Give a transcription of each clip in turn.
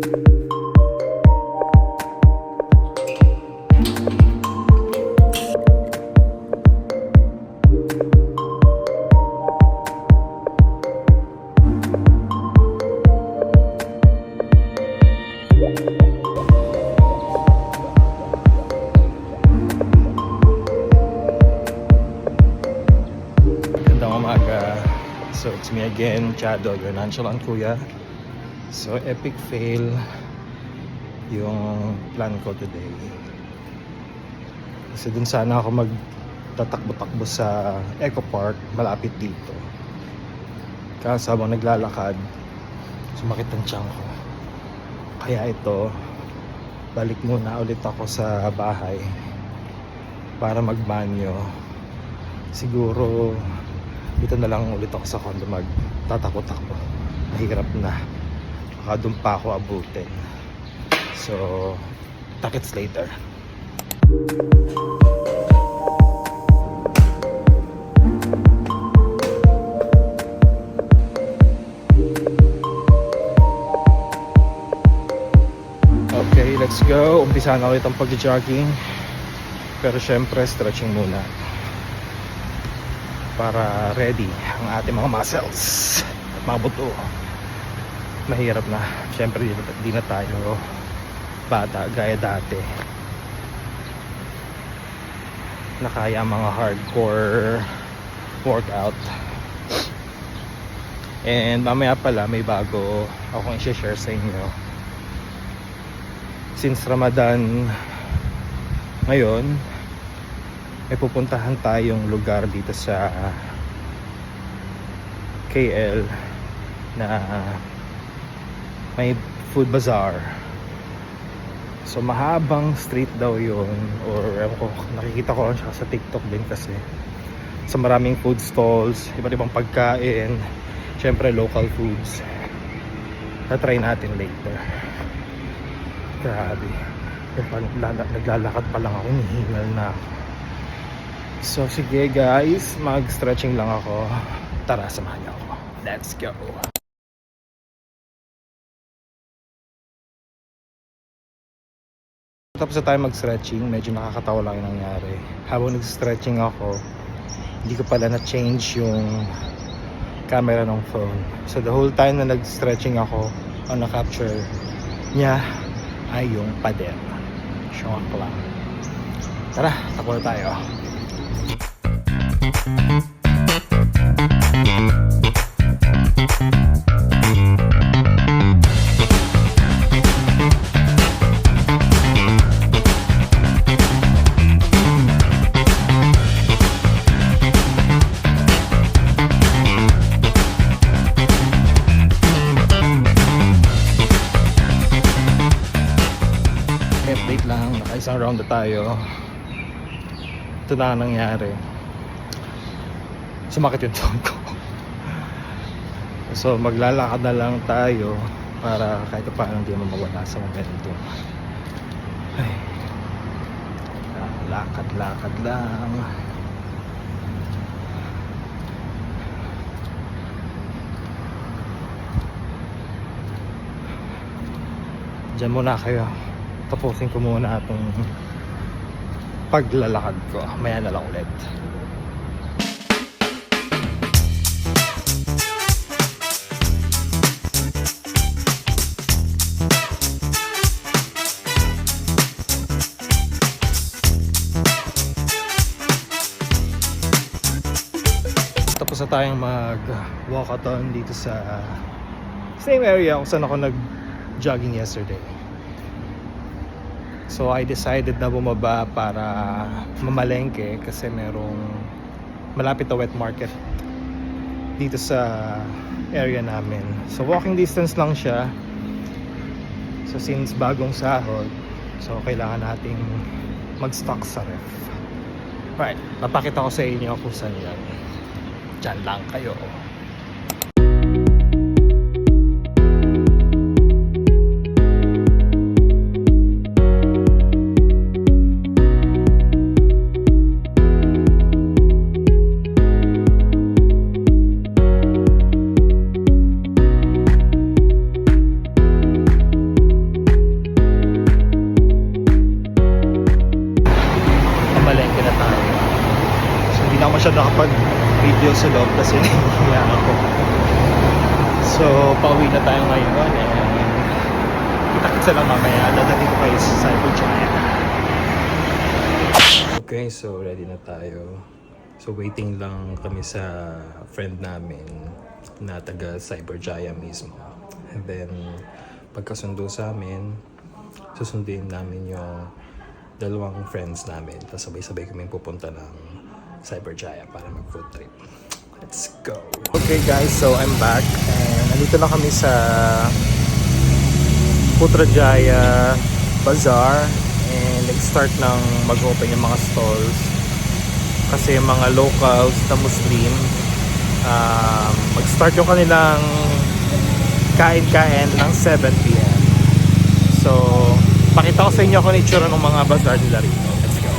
So it's me again, Chado, your nonchalant kuya. So epic fail yung plan ko today. Kasi dun sana ako magtatakbo-takbo sa Eco Park, malapit dito. Kaso habang naglalakad, sumakit ang tiyan ko. Kaya ito, balik muna ulit ako sa bahay para magbanyo. Siguro dito na lang ulit ako sa condo magtatakbo-takbo. Mahirap na. Baka doon pa ako abutin. So, takits later. Okay, let's go. Umpisa na ulit ang pag-jogging. Pero syempre, stretching muna para ready ang ating mga muscles at mga buto. Mahirap na, syempre di na tayo bata gaya dati na kaya mga hardcore workout. And mamaya pala may bago akong i-share sa inyo. Since Ramadan ngayon, may pupuntahan tayong lugar dito sa KL na may food bazaar. So mahabang street daw yun, or ewan ko, nakikita ko lang siya sa TikTok din kasi. So maraming food stalls, iba't ibang pagkain, syempre local foods. Na-try natin later. Grabe, naglalakad pa lang ako, nihingal na ako. So sige guys, mag-stretching lang ako. Tara, samahan niyo ako. Let's go. Tapos na tayo mag-stretching, medyo nakakatawa lang yung nangyari. Habang nag-stretching ako, hindi ko pala na-change yung camera ng phone. So the whole time na nag-stretching ako, ang na-capture niya ay yung pader. Shock lang. Tara, takbo na tayo. Update lang, naka-isang round na tayo. Ito na nangyari. Sumakit yung tiyan ko. So maglalakad na lang tayo para kahit paano hindi mo mawala sa momentum. Ay, lakad-lakad lang. Diyan muna kayo. Tapusin ko muna itong paglalakad ko. Maya na lang ulit. Tapos na tayong mag-walkathon dito sa same area kung saan ako nag-jogging yesterday. So I decided na bumaba para mamalengke kasi merong malapit na wet market dito sa area namin. So walking distance lang siya. So since bagong sahod, so kailangan nating mag-stock sa ref. Right, napakita ko sa inyo kung saan yan. Diyan lang kayo. masyado nakapag-video sa loob kasi nahihiya ako. So, pauwi na tayo ngayon and kita-kitsa lang mamaya. Dadating ko kayo sa Cyber Giant. Okay, so ready na tayo. So, waiting lang kami sa friend namin na taga Cyber Giant mismo. And then, pagkasundo sa amin, susundin namin yung dalawang friends namin. Tapos sabay-sabay kami pupunta ng Cyber Giant para mag-food trip. Let's go! Okay guys, so I'm back. And nandito na kami sa Putrajaya Bazaar. And nag-start ng mag-open yung mga stalls. Kasi yung mga locals na Muslim, mag-start yung kanilang kain-kain ng 7 p.m. So, pakita ko sa inyo kung itsura ng mga bazaar nila rito. Let's go!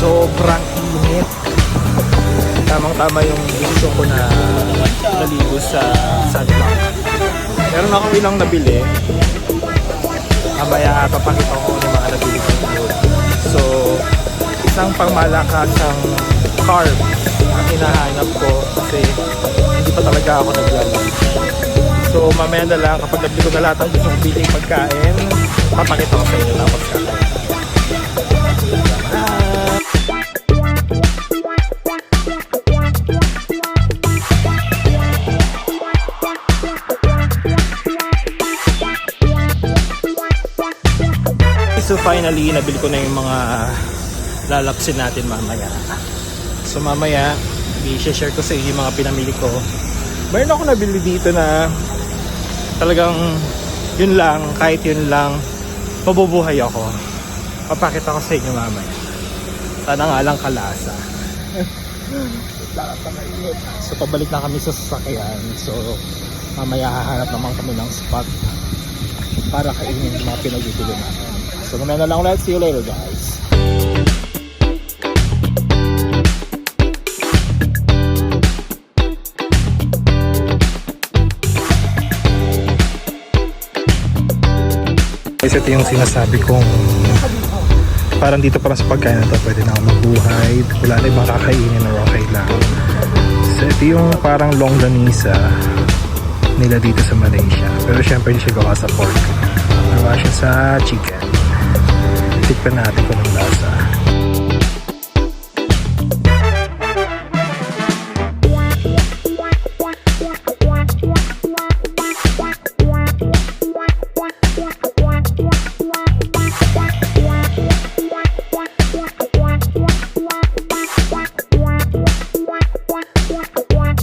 Sobrang init. Tamang-tama yung desisyon ko na naligo sa sunblock. Meron ako ilang nabili. Mamaya papakita ko yung mga nabili ko. So, isang pangmalakasang carb ang hinahanap ko kasi hindi pa talaga ako naglalunch. So, mamaya na lang kapag nabili ko na lahat ng gustong biling pagkain, papakita ko sa inyo tapos kakain. So finally, nabili ko na yung mga lalapsin natin mamaya. So mamaya, i-share ko sa inyo yung mga pinamili ko. Mayroon ako nabili dito na talagang yun lang, kahit yun lang, mabubuhay ako. Papakita ko sa inyo mamaya. Sana nga lang kalasa. So pabalik na kami sa sasakyan. So mamaya hahanap naman kami ng spot para kainin yung mga pinagbibili natin. So mamaya na lang ulit. See you later guys. Guys, ito yung sinasabi kong parang dito parang sa pagkain na to pwede na ako magbuhay. Wala na ibang kakainin or okay lang. So ito yung parang longganisa nila dito sa Malaysia. Pero syempre hindi siya gawa sa pork. Gawa siya sa chicken. Tikpan natin kung anong lasa.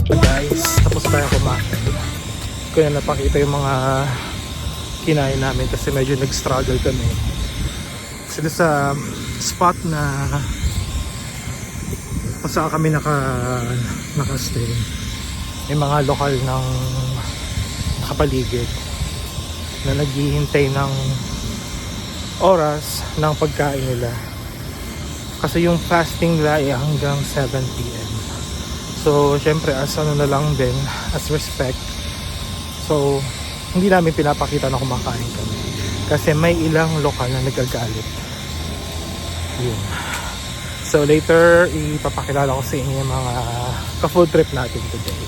Guys, tapos tayo kumain. Ko na napakita yung mga kinain namin kasi medyo nag-struggle kami. Kasi sa spot na kung saan kami nakastay, may mga lokal ng nakapaligid na naghihintay ng oras ng pagkain nila. Kasi yung fasting nila ay hanggang 7 p.m. So, syempre as ano na lang din, as respect. So, hindi namin pinapakita na kumakain kami. Kasi may ilang lokal na nagagalit. Yun. So later, ipapakilala ko sa inyo yung mga ka-food trip natin today.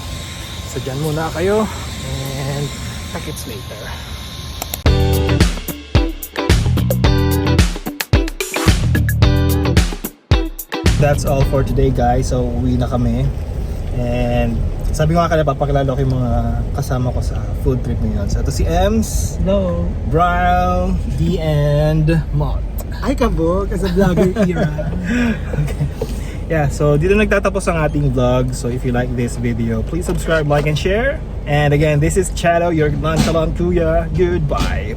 So dyan muna kayo. And packets later. That's all for today guys. So uwi na kami. And sabi ko nga kanina, papakilala ko yung mga kasama ko sa food trip ngayon. So ito si Ems. Hello. Brown, D, and Mott. Ay kabog, as a vlogger era. Okay. Yeah, so dito nagtatapos ang ating vlog. So if you like this video, please subscribe, like, and share. And again, this is Chado, your nonchalant kuya. Goodbye.